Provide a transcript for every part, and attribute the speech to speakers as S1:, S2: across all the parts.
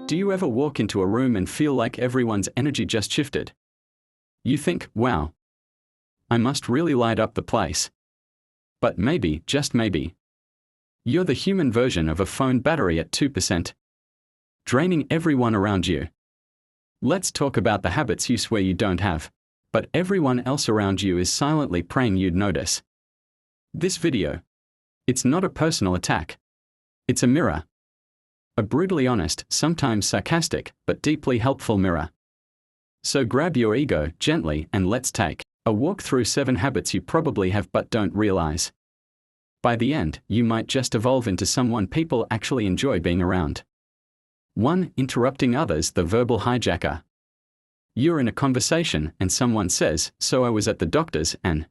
S1: Do you ever walk into a room and feel like everyone's energy just shifted? You think, wow, I must really light up the place. But maybe, just maybe, you're the human version of a phone battery at 2%, draining everyone around you. Let's talk about the habits you swear you don't have, but everyone else around you is silently praying you'd notice. This video, it's not a personal attack. It's a mirror. A brutally honest, sometimes sarcastic, but deeply helpful mirror. So grab your ego gently and let's take a walk through 7 habits you probably have but don't realize. By the end, you might just evolve into someone people actually enjoy being around. 1. Interrupting others, the verbal hijacker. You're in a conversation and someone says, "So I was at the doctor's and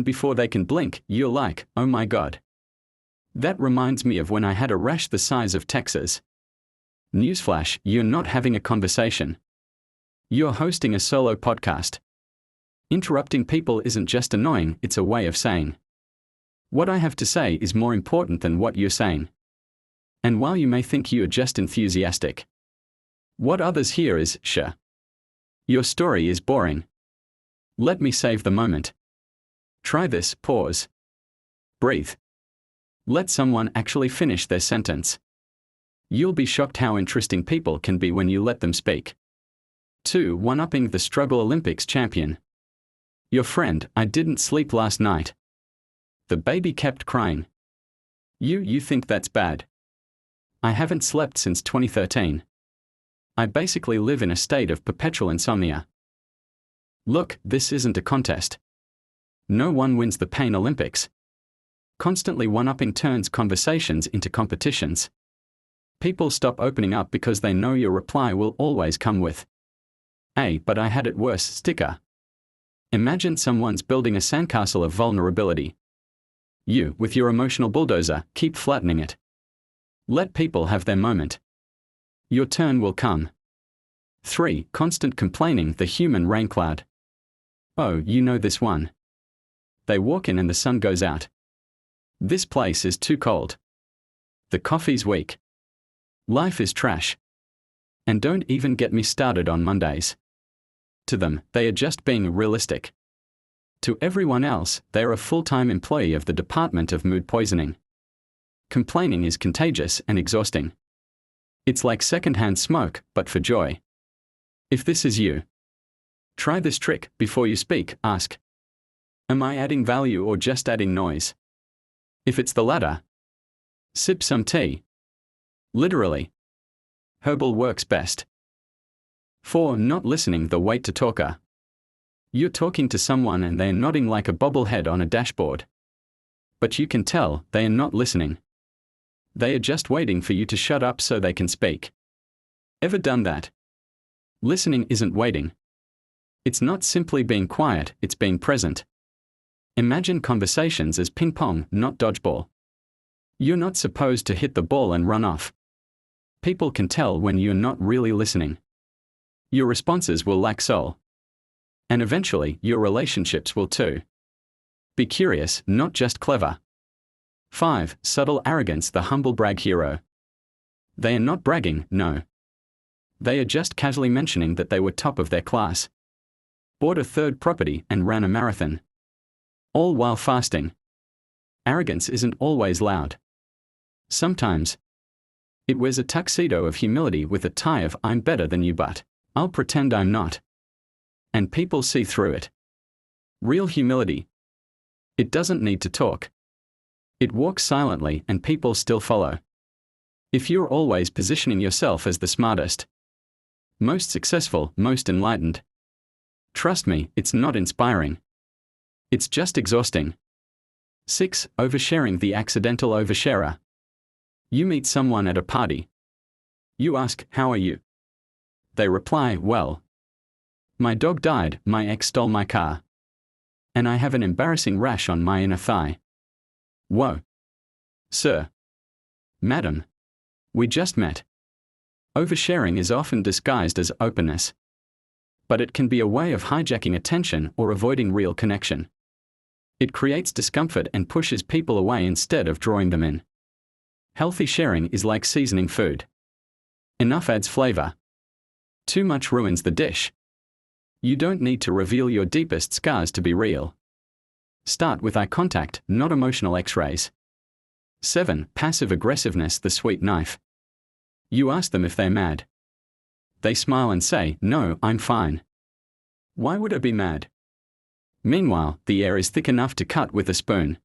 S1: before they can blink, you're like, "Oh my God. That reminds me of when I had a rash the size of Texas." Newsflash, you're not having a conversation. You're hosting a solo podcast. Interrupting people isn't just annoying, it's a way of saying, "What I have to say is more important than what you're saying." And while you may think you're just enthusiastic, what others hear is, "Sure. Your story is boring. Let me save the moment." Try this, pause. Breathe. Let someone actually finish their sentence. You'll be shocked how interesting people can be when you let them speak. 2. One-upping the struggle Olympics champion. Your friend, "I didn't sleep last night. The baby kept crying." You think that's bad. "I haven't slept since 2013. I basically live in a state of perpetual insomnia." Look, this isn't a contest. No one wins the pain Olympics. Constantly one-upping turns conversations into competitions. People stop opening up because they know your reply will always come with, "But I had it worse" sticker. Imagine someone's building a sandcastle of vulnerability. You, with your emotional bulldozer, keep flattening it. Let people have their moment. Your turn will come. 3. Constant complaining, the human raincloud. Oh, you know this one. They walk in and the sun goes out. This place is too cold. The coffee's weak. Life is trash. And don't even get me started on Mondays. To them, they are just being realistic. To everyone else, they are a full-time employee of the Department of Mood Poisoning. Complaining is contagious and exhausting. It's like secondhand smoke, but for joy. If this is you, try this trick. Before you speak, ask, "Am I adding value or just adding noise?" If it's the latter, sip some tea. Literally. Herbal works best. 4. Not listening, the wait to talker. You're talking to someone and they're nodding like a bobblehead on a dashboard. But you can tell they are not listening. They are just waiting for you to shut up so they can speak. Ever done that? Listening isn't waiting. It's not simply being quiet, it's being present. Imagine conversations as ping pong, not dodgeball. You're not supposed to hit the ball and run off. People can tell when you're not really listening. Your responses will lack soul. And eventually, your relationships will too. Be curious, not just clever. 5. Subtle arrogance, the humble brag hero. They are not bragging, no. They are just casually mentioning that they were top of their class, bought a 3rd property and ran a marathon. All while fasting. Arrogance isn't always loud. Sometimes, it wears a tuxedo of humility with a tie of "I'm better than you but I'll pretend I'm not." And people see through it. Real humility. It doesn't need to talk. It walks silently and people still follow. If you're always positioning yourself as the smartest, most successful, most enlightened, trust me, it's not inspiring. It's just exhausting. 6. Oversharing, the accidental oversharer. You meet someone at a party. You ask, "How are you?" They reply, "Well, my dog died, my ex stole my car, and I have an embarrassing rash on my inner thigh." Whoa. Sir. Madam. We just met. Oversharing is often disguised as openness. But it can be a way of hijacking attention or avoiding real connection. It creates discomfort and pushes people away instead of drawing them in. Healthy sharing is like seasoning food. Enough adds flavor. Too much ruins the dish. You don't need to reveal your deepest scars to be real. Start with eye contact, not emotional x-rays. 7. Passive aggressiveness, the sweet knife. You ask them if they're mad. They smile and say, "No, I'm fine." Why would I be mad? Meanwhile, the air is thick enough to cut with a spoon.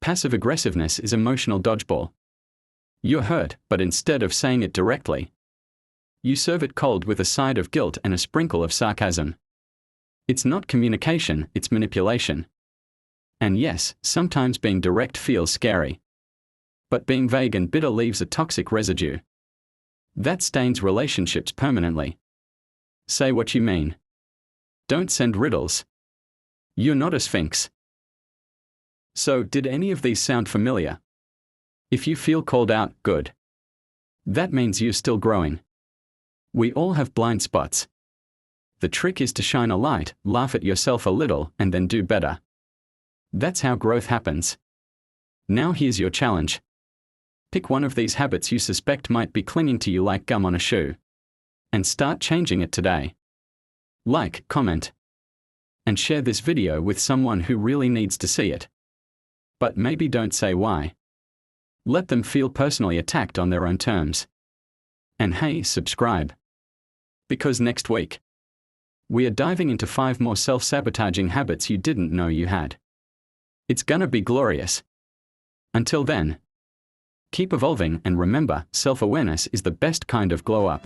S1: Passive aggressiveness is emotional dodgeball. You're hurt, but instead of saying it directly, you serve it cold with a side of guilt and a sprinkle of sarcasm. It's not communication, it's manipulation. And yes, sometimes being direct feels scary. But being vague and bitter leaves a toxic residue that stains relationships permanently. Say what you mean. Don't send riddles. You're not a sphinx. So, did any of these sound familiar? If you feel called out, good. That means you're still growing. We all have blind spots. The trick is to shine a light, laugh at yourself a little, and then do better. That's how growth happens. Now here's your challenge. Pick one of these habits you suspect might be clinging to you like gum on a shoe, and start changing it today. Like, comment, and share this video with someone who really needs to see it. But maybe don't say why. Let them feel personally attacked on their own terms. And hey, subscribe. Because next week, we are diving into 5 more self-sabotaging habits you didn't know you had. It's gonna be glorious. Until then, keep evolving and remember, self-awareness is the best kind of glow up.